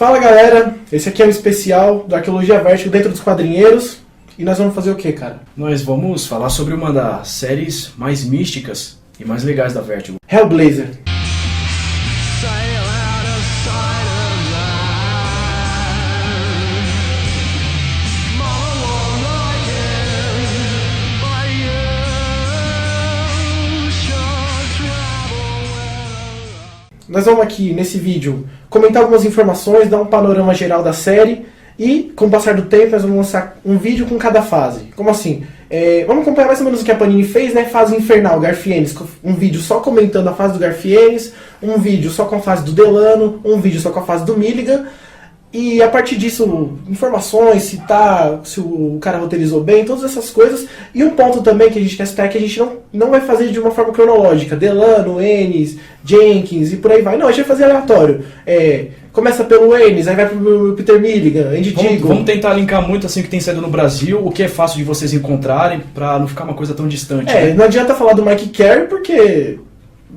Fala galera, esse aqui é um especial do Arqueologia Vertigo dentro dos quadrinheiros. E nós vamos fazer o que, cara? Nós vamos falar sobre uma das séries mais místicas e mais legais da Vertigo. Hellblazer. Nós vamos aqui, nesse vídeo, comentar algumas informações, dar um panorama geral da série e, com o passar do tempo, nós vamos lançar um vídeo com cada fase. Como assim? Vamos acompanhar mais ou menos o que a Panini fez, né? Fase Infernal, Garfienes, um vídeo só comentando a fase do Garfienes, um vídeo só com a fase do Delano, um vídeo só com a fase do Milligan. E a partir disso, informações, se o cara roteirizou bem, todas essas coisas. E um ponto também que a gente quer citar é que a gente não vai fazer de uma forma cronológica. Delano, Ennis, Jenkins e por aí vai. Não, a gente vai fazer aleatório. Começa pelo Ennis, aí vai pro Peter Milligan, Andy Digo. Vamos tentar linkar muito assim o que tem saído no Brasil, o que é fácil de vocês encontrarem, pra não ficar uma coisa tão distante. Né? Não adianta falar do Mike Carey porque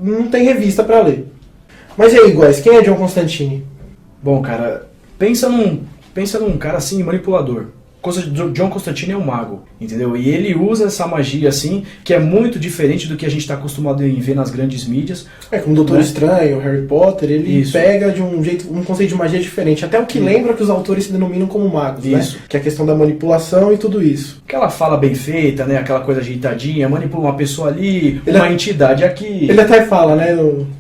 não tem revista pra ler. Mas e aí, guys, quem é John Constantine? Bom, cara, pensa num cara assim, manipulador. John Constantine é um mago, entendeu? E ele usa essa magia assim, que é muito diferente do que a gente está acostumado a ver nas grandes mídias. Como o Doutor Estranho, Harry Potter, ele pega de um jeito, um conceito de magia diferente. Até o que lembra que os autores se denominam como magos, né? Que é a questão da manipulação e tudo isso. Aquela fala bem feita, né? Aquela coisa ajeitadinha, manipula uma pessoa ali, uma entidade aqui. Ele até fala, né?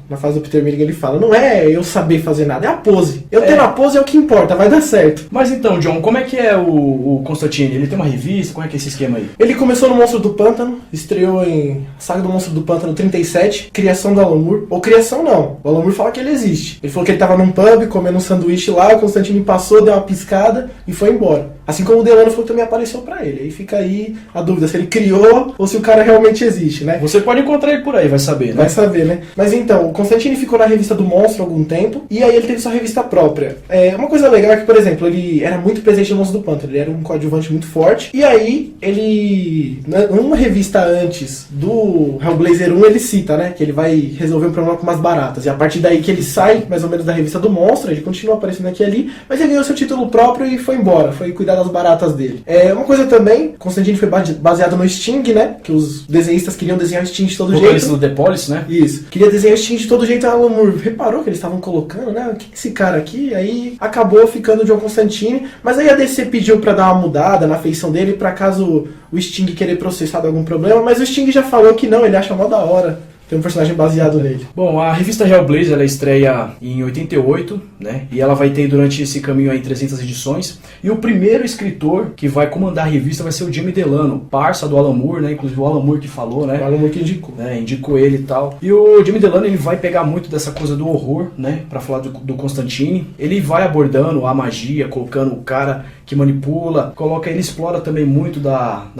Na fase do Peter Milligan ele fala, não é eu saber fazer nada, é a pose. Eu tendo a pose é o que importa, vai dar certo. Mas então, John, como é que é o Constantine? Ele tem uma revista? Como é que é esse esquema aí? Ele começou no Monstro do Pântano, estreou em Saga do Monstro do Pântano 37, criação do Alan Moore. Ou criação não, o Alan Moore fala que ele existe. Ele falou que ele tava num pub, comendo um sanduíche lá, o Constantine passou, deu uma piscada e foi embora. Assim como o Delano falou que também apareceu pra ele. Aí fica aí a dúvida se ele criou ou se o cara realmente existe, né? Você pode encontrar ele por aí, vai saber, né? Vai saber, né? Mas então, o Constantine ficou na revista do Monstro há algum tempo, e aí ele teve sua revista própria. Uma coisa legal é que, por exemplo, ele era muito presente no Monstro do Pântano, ele era um coadjuvante muito forte, e aí ele, numa revista antes do Hellblazer 1, ele cita, né, que ele vai resolver um problema com umas baratas, e a partir daí que ele sai, mais ou menos, da revista do Monstro, ele continua aparecendo aqui e ali, mas ele ganhou seu título próprio e foi embora, foi cuidar das baratas dele. Uma coisa também, Constantine foi baseado no Sting, né, que os desenhistas queriam desenhar o Sting de todo jeito. O do The Police, né? Isso. Queria desenhar o Sting de todo jeito, a Alan Moore reparou que eles estavam colocando, né, o que é esse cara aqui? Aí acabou ficando o John Constantine, mas aí a DC pediu pra dar uma mudada na feição dele, pra caso o Sting querer processar de algum problema, mas o Sting já falou que não, ele acha mó da hora. Tem um personagem baseado nele. Bom, a revista Hellblazer, ela estreia em 88, né? E ela vai ter durante esse caminho aí 300 edições. E o primeiro escritor que vai comandar a revista vai ser o Jimmy Delano, parça do Alan Moore, né? Inclusive o Alan Moore que falou, né? O Alan Moore que indicou. Indicou ele e tal. E o Jimmy Delano, ele vai pegar muito dessa coisa do horror, né? Pra falar do Constantine. Ele vai abordando a magia, colocando o cara que manipula, ele explora também muito da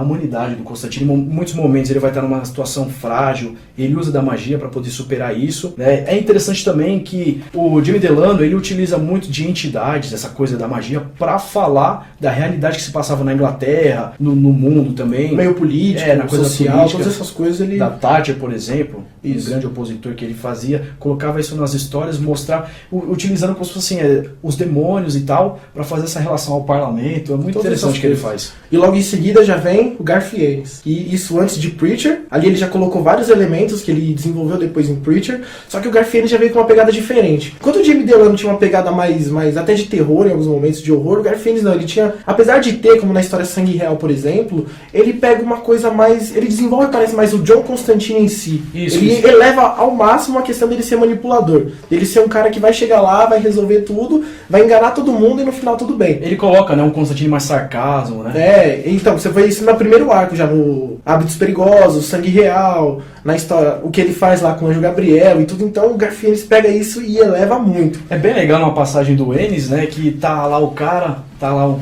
humanidade do Constantine. Em muitos momentos ele vai estar numa situação frágil, ele usa da magia para poder superar isso, né? É interessante também que o Jimmy Delano, ele utiliza muito de entidades, essa coisa da magia, para falar da realidade que se passava na Inglaterra, no mundo também. Meio político, na coisa social, política, todas essas coisas ele... Da Thatcher, por exemplo, um grande opositor que ele fazia, colocava isso nas histórias, mostrar, utilizando como se fosse assim, os demônios e tal, para fazer essa relação ao parlamento. É muito todas interessante o que ele faz. E logo em seguida já vem o Garfienes. E isso antes de Preacher. Ali ele já colocou vários elementos que ele desenvolveu depois em Preacher. Só que o Garfienes já veio com uma pegada diferente. Enquanto o Jimmy Delano tinha uma pegada mais até de terror em alguns momentos, de horror, o Garfienes não. Ele tinha, apesar de ter, como na história Sangue Real, por exemplo, ele pega uma coisa mais... Ele desenvolve, parece, mais o John Constantine em si. Ele eleva ao máximo a questão dele ser manipulador. Ele ser um cara que vai chegar lá, vai resolver tudo, vai enganar todo mundo e no final tudo bem. Ele coloca, né, um Constantine mais sarcasmo, né? Então, você vê isso no primeiro arco já, no Hábitos Perigosos, Sangue Real, na história, o que ele faz lá com o Anjo Gabriel e tudo. Então o Garfienes pega isso e eleva muito. É bem legal uma passagem do Ennis, né, que tá lá o cara,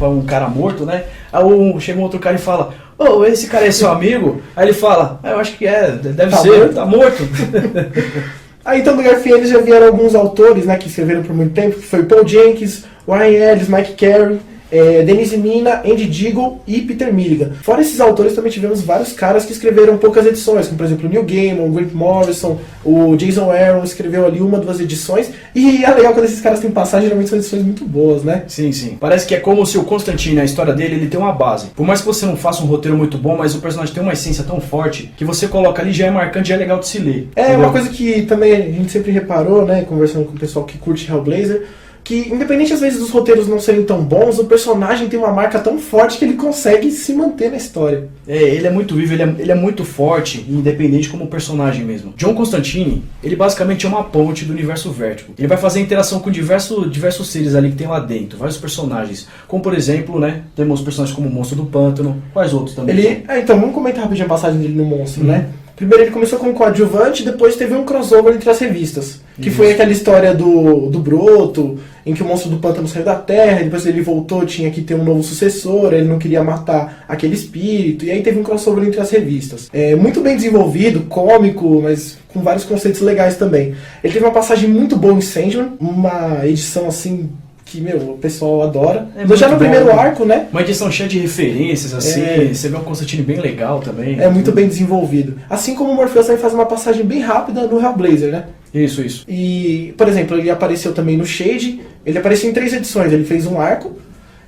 um cara morto, né? Aí chega um outro cara e fala: "Ô, esse cara é seu amigo?" Aí ele fala: "Eu acho que deve ser, morto? Tá morto." Aí então do Garfienes já vieram alguns autores, né, que escreveram por muito tempo, que foi Paul Jenkins, Warren Ellis, Mike Carey. Denise Mina, Andy Diggle e Peter Milligan. Fora esses autores, também tivemos vários caras que escreveram poucas edições, como por exemplo o Neil Gaiman, o Grant Morrison, o Jason Aaron escreveu ali 1 ou 2 edições, e é legal quando esses caras têm passagem, geralmente são edições muito boas, né? Sim, sim. Parece que é como se o Constantine, a história dele, ele tem uma base. Por mais que você não faça um roteiro muito bom, mas o personagem tem uma essência tão forte que você coloca ali, já é marcante, já é legal de se ler. Entendeu? Uma coisa que também a gente sempre reparou, né, conversando com o pessoal que curte Hellblazer, que independente às vezes dos roteiros não serem tão bons, o personagem tem uma marca tão forte que ele consegue se manter na história. Ele é muito vivo, ele é muito forte e independente como personagem mesmo. John Constantine, ele basicamente é uma ponte do universo Vertigo. Ele vai fazer interação com diversos seres ali que tem lá dentro, vários personagens. Como por exemplo, né, temos personagens como o Monstro do Pântano, quais outros também? Então vamos comentar rapidinho a passagem dele no Monstro, né? Primeiro ele começou como coadjuvante, depois teve um crossover entre as revistas. Que foi aquela história do Broto, em que o Monstro do Pântano saiu da Terra, depois ele voltou, tinha que ter um novo sucessor, ele não queria matar aquele espírito, e aí teve um crossover entre as revistas. Muito bem desenvolvido, cômico, mas com vários conceitos legais também. Ele teve uma passagem muito boa em Sandman, uma edição assim que, o pessoal adora. Já no primeiro arco, né? Uma edição cheia de referências, assim, você vê um Constantine bem legal também. É muito bem desenvolvido. Assim como o Morpheus também faz uma passagem bem rápida no Hellblazer, né? Isso. E, por exemplo, ele apareceu também no Shade, ele apareceu em 3 edições, ele fez um arco.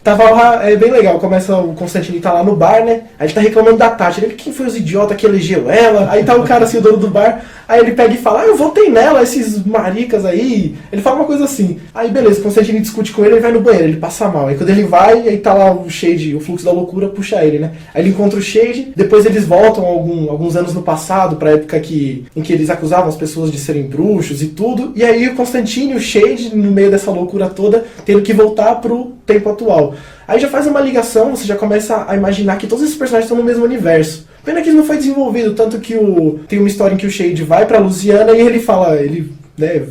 Tava lá, bem legal, começa o Constantine tá lá no bar, né? Aí ele tá reclamando da Tati, ele, quem foi os idiotas que elegeu ela? Aí tá o cara assim, o dono do bar, aí ele pega e fala, eu votei nela, esses maricas aí. Ele fala uma coisa assim. Aí beleza, o Constantine discute com ele vai no banheiro, ele passa mal. Aí quando ele vai, aí tá lá o Shade, o fluxo da loucura puxa ele, né? Aí ele encontra o Shade, depois eles voltam alguns anos no passado, pra época em que eles acusavam as pessoas de serem bruxos e tudo. E aí o Constantine e o Shade, no meio dessa loucura toda, tendo que voltar pro tempo atual. Aí já faz uma ligação, você já começa a imaginar que todos esses personagens estão no mesmo universo. Pena que isso não foi desenvolvido, tanto que tem uma história em que o Shade vai pra Louisiana e ele fala,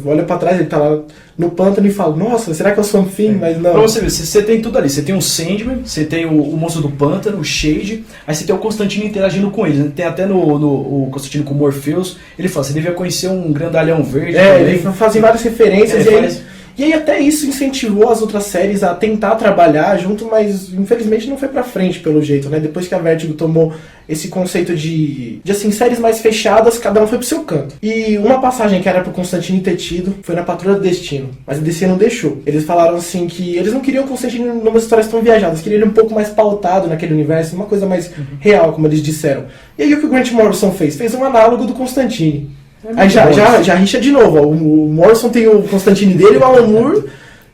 olha pra trás, ele tá lá no pântano e fala, nossa, será que eu sou um fim? Mas não. Pra você ver, você tem tudo ali, você tem o Sandman, você tem o Monstro do Pântano, o Shade, aí você tem o Constantine interagindo com eles, né? Tem até o Constantine com o Morpheus, ele fala, você devia conhecer um grandalhão verde. Eles fazem várias referências e aí até isso incentivou as outras séries a tentar trabalhar junto, mas infelizmente não foi pra frente pelo jeito, né? Depois que a Vertigo tomou esse conceito de assim, séries mais fechadas, cada um foi pro seu canto. E uma passagem que era pro Constantine ter tido foi na Patrulha do Destino, mas a DC não deixou. Eles falaram assim que eles não queriam o Constantine numas histórias tão viajadas, queriam ele um pouco mais pautado naquele universo, uma coisa mais real, como eles disseram. E aí o que o Grant Morrison fez? Fez um análogo do Constantine. Aí já rixa de novo, ó. O Morrison tem o Constantine dele e o Alan Moore,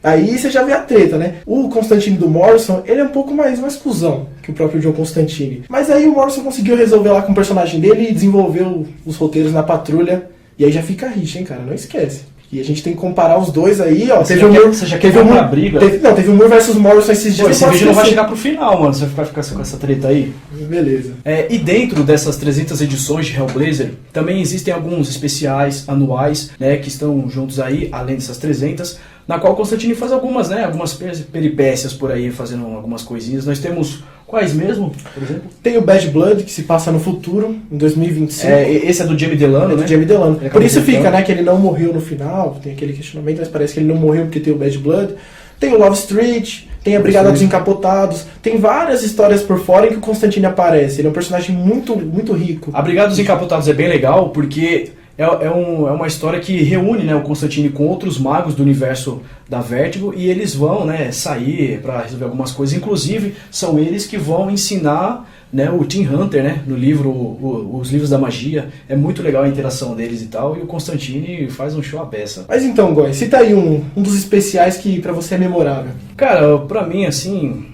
aí você já vê a treta, né? O Constantine do Morrison, ele é um pouco mais cuzão que o próprio John Constantine. Mas aí o Morrison conseguiu resolver lá com o personagem dele e desenvolveu os roteiros na Patrulha, e aí já fica a rixa, hein, cara? Não esquece. E a gente tem que comparar os dois aí, ó. Você já quer ver uma briga? Teve o Moore versus Morrison esses dias. Esse vídeo não vai chegar pro final, mano. Você vai ficar com essa treta aí. Beleza. E dentro dessas 300 edições de Hellblazer, também existem alguns especiais anuais, né, que estão juntos aí, além dessas 300, na qual o Constantine faz algumas peripécias por aí, fazendo algumas coisinhas. Nós temos quais mesmo, por exemplo? Tem o Bad Blood, que se passa no futuro, em 2025. Esse é do Jamie Delano, né? Do Jamie Delano. Por isso fica, né, que ele não morreu no final, tem aquele questionamento, mas parece que ele não morreu porque tem o Bad Blood. Tem o Love Street, tem a Brigada dos Encapotados, tem várias histórias por fora em que o Constantine aparece. Ele é um personagem muito, muito rico. A Brigada dos Encapotados é bem legal porque é uma história que reúne, né, o Constantine com outros magos do universo da Vertigo e eles vão, né, sair para resolver algumas coisas. Inclusive, são eles que vão ensinar, né, o Tim Hunter, né, no livro, os livros da magia. É muito legal a interação deles e tal, e o Constantine faz um show à beça. Mas então, Goy, cita aí um dos especiais que pra você é memorável. Cara, pra mim, assim,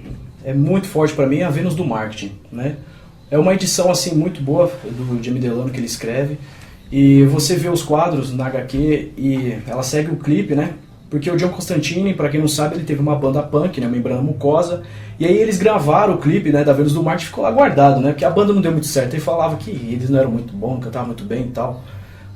é muito forte pra mim a Vênus do Marketing, né? É uma edição, assim, muito boa do Jamie Delano que ele escreve. E você vê os quadros na HQ e ela segue o clipe, né? Porque o John Constantine, pra quem não sabe, ele teve uma banda punk, né? Membrana Mucosa. E aí eles gravaram o clipe, né, da Vênus do Marte e ficou lá guardado, né? Porque a banda não deu muito certo. Ele falava que eles não eram muito bons, não cantavam muito bem e tal.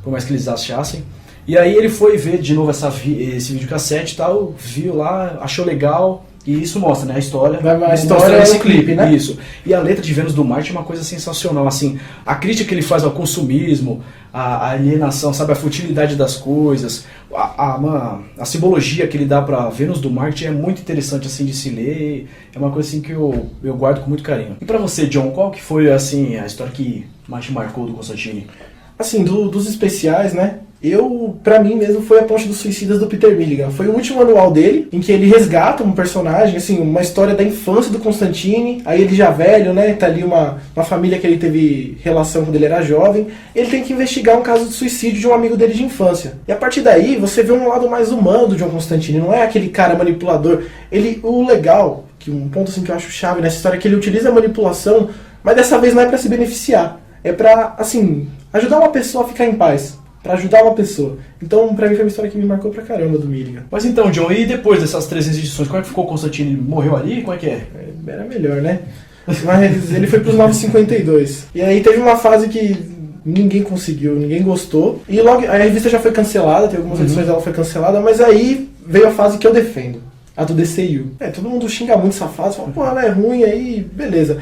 Por mais que eles achassem. E aí ele foi ver de novo esse videocassete e tal, viu lá, achou legal. E isso mostra, né, a história. A história é esse o clipe, né? Isso. E a letra de Vênus do Marte é uma coisa sensacional, assim. A crítica que ele faz ao consumismo, a alienação, sabe? A futilidade das coisas, a simbologia que ele dá pra Vênus do marketing é muito interessante, assim, de se ler. É uma coisa, assim, que eu guardo com muito carinho. E pra você, John, qual que foi, assim, a história que mais te marcou do Constantine? Assim, dos especiais, né? Pra mim mesmo, foi a Ponte dos Suicidas do Peter Milligan. Foi o último anual dele, em que ele resgata um personagem, assim, uma história da infância do Constantine. Aí ele já velho, né? Tá ali uma família que ele teve relação quando ele era jovem. Ele tem que investigar um caso de suicídio de um amigo dele de infância. E a partir daí, você vê um lado mais humano do John Constantine. Não é aquele cara manipulador. O legal, que um ponto assim que eu acho chave nessa história, é que ele utiliza a manipulação, mas dessa vez não é pra se beneficiar. É pra, assim, ajudar uma pessoa a ficar em paz. Pra ajudar uma pessoa. Então, pra mim, foi uma história que me marcou pra caramba do Milligan. Mas então, John, e depois dessas 300 edições, como é que ficou o Constantine? Morreu ali? Como é que é? Era melhor, né? Mas ele foi pros 952. E aí teve uma fase que ninguém conseguiu, ninguém gostou. E logo a revista já foi cancelada, tem algumas edições dela foi cancelada, mas aí veio a fase que eu defendo. A do DCU. Todo mundo xinga muito essa fase, fala, pô, ela é ruim, aí beleza.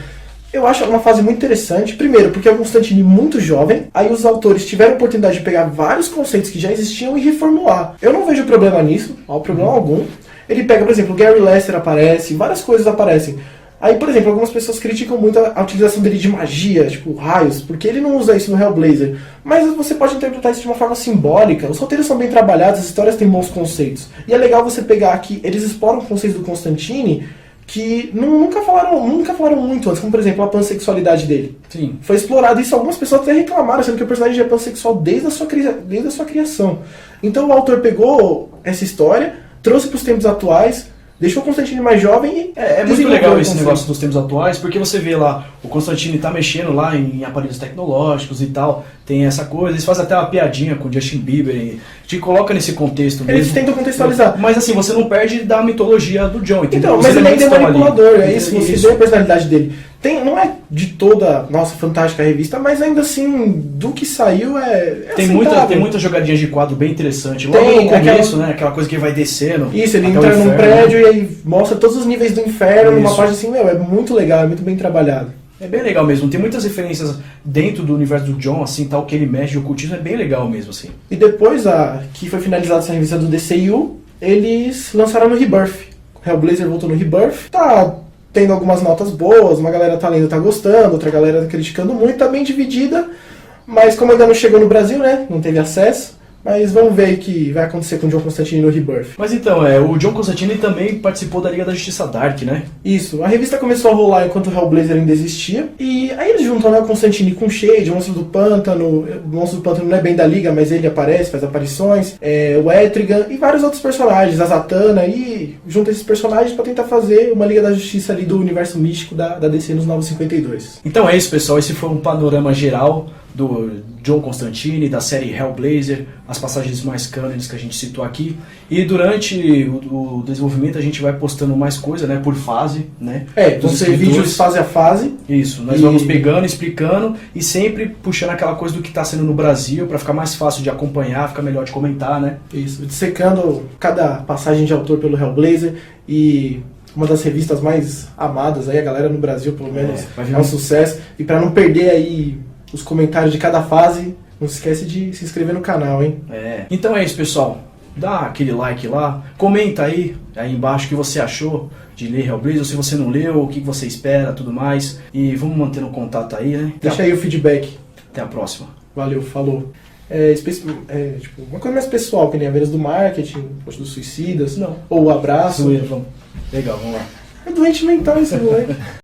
Eu acho uma fase muito interessante, primeiro porque é um Constantine muito jovem, aí os autores tiveram a oportunidade de pegar vários conceitos que já existiam e reformular. Eu não vejo problema nisso, não há problema algum. Ele pega, por exemplo, o Gary Lester aparece, várias coisas aparecem. Aí, por exemplo, algumas pessoas criticam muito a utilização dele de magia, tipo raios, porque ele não usa isso no Hellblazer. Mas você pode interpretar isso de uma forma simbólica. Os roteiros são bem trabalhados, as histórias têm bons conceitos. E é legal você pegar aqui, eles exploram conceitos do Constantine que nunca falaram muito antes, como por exemplo a pansexualidade dele. Sim. Foi explorado isso, algumas pessoas até reclamaram, sendo que o personagem já é pansexual desde a sua criação. Então o autor pegou essa história, trouxe para os tempos atuais, deixou o Constantine mais jovem e é muito legal esse negócio dos tempos atuais, porque você vê lá, o Constantine tá mexendo lá em aparelhos tecnológicos e tal, tem essa coisa, eles fazem até uma piadinha com o Justin Bieber e te coloca nesse contexto mesmo. Eles tentam contextualizar. Mas assim, você não perde da mitologia do John, entendeu? Então, mas ele ainda é manipulador, ali. É isso, você vê a personalidade dele. Não é de toda, nossa, fantástica a revista, mas ainda assim, do que saiu tem muitas jogadinhas de quadro bem interessantes. Logo no começo, né? Aquela coisa que vai descendo. Isso, ele entra num prédio e aí mostra todos os níveis do inferno numa página assim, é muito legal, é muito bem trabalhado. É bem legal mesmo, tem muitas referências dentro do universo do John, assim, tal, que ele mexe de ocultismo, é bem legal mesmo, assim. E depois que foi finalizada essa revista do DCU, eles lançaram no Rebirth. Hellblazer voltou no Rebirth, tá tendo algumas notas boas, uma galera tá lendo, tá gostando, outra galera tá criticando muito, tá bem dividida, mas como ainda não chegou no Brasil, né, não teve acesso, mas vamos ver o que vai acontecer com o John Constantine no Rebirth. Mas então, o John Constantine também participou da Liga da Justiça Dark, né? Isso, a revista começou a rolar enquanto o Hellblazer ainda existia, e aí eles juntam, né, o Constantine com o Shade, o Monstro do Pântano. O Monstro do Pântano não é bem da Liga, mas ele aparece, faz aparições, o Etrigan e vários outros personagens, a Zatanna, e junta esses personagens pra tentar fazer uma Liga da Justiça ali do universo místico da DC nos 952. Então é isso, pessoal, esse foi um panorama geral do John Constantine, da série Hellblazer, as passagens mais cânones que a gente citou aqui. E durante o desenvolvimento a gente vai postando mais coisa, né, por fase, né? Vão ser vídeos fase a fase. Isso, nós vamos pegando, explicando e sempre puxando aquela coisa do que está sendo no Brasil para ficar mais fácil de acompanhar, ficar melhor de comentar, né? Isso, dissecando cada passagem de autor pelo Hellblazer e uma das revistas mais amadas aí, a galera no Brasil pelo menos é um sucesso. E para não perder aí os comentários de cada fase, não se esquece de se inscrever no canal, hein? Então é isso, pessoal. Dá aquele like lá, comenta aí embaixo o que você achou de ler Hellblazer, se você não leu, o que você espera, tudo mais. E vamos manter um contato aí, né? Deixa aí o feedback. Até a próxima. Valeu, falou. Tipo, uma coisa mais pessoal, que nem a Vênus do Marketing, Post dos Suicidas, não. Ou o Abraço. Legal, vamos lá. É doente mental esse moleque.